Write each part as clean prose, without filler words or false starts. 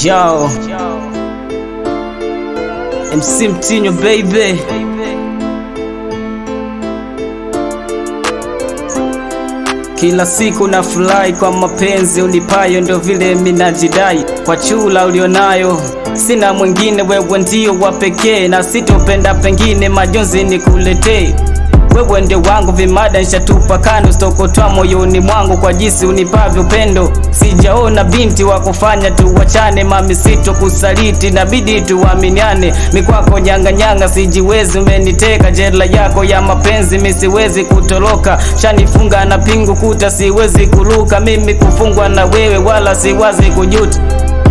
Yo, MC Mtinyo baby. Kila siku na fly kwa mapenzi unipayo, ndo vile minajidai kwa chula ulionayo. Sina mwingine, wewe ndio wa pekee, na sitopenda pengine majonzi nikuletee. Wewe ndio wangu, vimada nshatupa kando, stokotwa moyoni mwangu kwa jinsi unipavyo upendo. Sijaona binti wa kufanya tuwachane, mami sito kusaliti, nabidi tuaminiane. Mikwako nyanga nyanga sijiwezi, umeniteka jela yako ya mapenzi, misiwezi kutoroka. Shanifunga na pingu kuta, siwezi kuluka. Mimi kufungwa na wewe wala siwazi kujuta.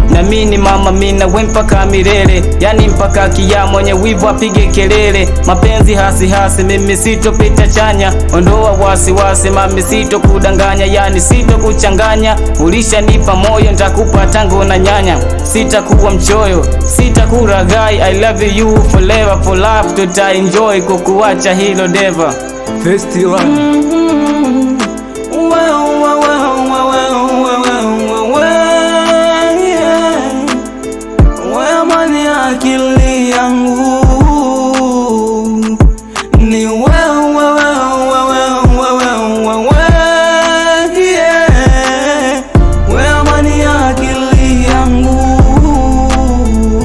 Na mini mama mina we mpaka milele, yani mpaka kiyama, mwenye wivu apige kelele. Mapenzi hasi hasi, mimi sito pita chanya. Ondoa wasi wasi, mami sito kudanganya, yani sito kuchanganya. Ulisha nipa moyo, nitakupa tango na nyanya. Sitakuwa mchoyo, sitakuragai. I love you forever, for life tuta enjoy, kukuacha hilo never. Festival akili yangu ni wewe, amani ya akili yangu.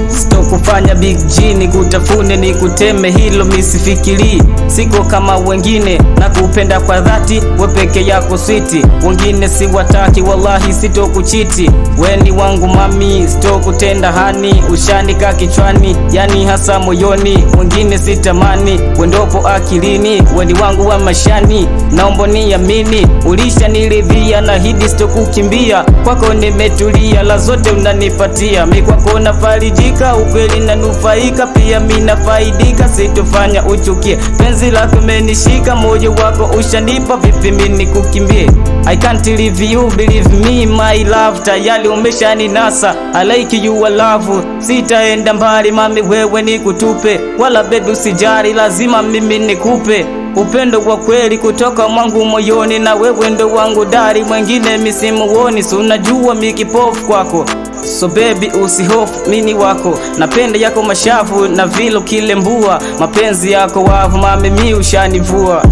Sitokufanya big G nikutafune nikuteme, hilo misifikiri. Siko kama wengine, na kupenda kwa dhati, we peke yako switi. Wengine siwataki, wallahi sitokuchiti. Weni wangu mami, sitokutenda hani. Ushanika kichwani, yani hasa moyoni. Wengine sitamani, wendopo akilini. Weni wangu wa mashani, naomba niamini. Ulisha niridhia, na hidi sitokukimbia. Kwako nimetulia, la zote unanipatia. Mi kwako nafarijika, ukweli nanufaika. Pia mina faidika, sitofanya uchukie. Penzi lako menishika, moyo wako ushanipa. Vipi mini kukimbie? I can't leave you, believe me my love. Tayari umeshani nasa, I like you I love. Sitaenda mbali mami, wewe nikutupe. Wala baby usijari, lazima mimi nikupe. Upendo kwa kweli kutoka mwangu moyoni, na wewe ndo wangu dari. Mwengine misimuoni, si unajua mi kipofu kwako. So baby usihofu, mini wako. Napenda yako mashavu, na vilo kile mbua. Mapenzi yako wavu mami, mi ushanivua.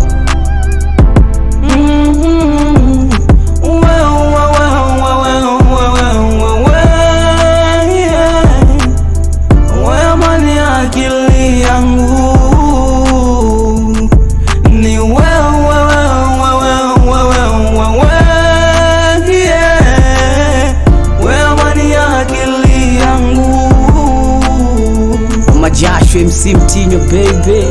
Amani ya akili yangu ni wewe, amani ya akili yangu. Majasho MC Mtinyo baby.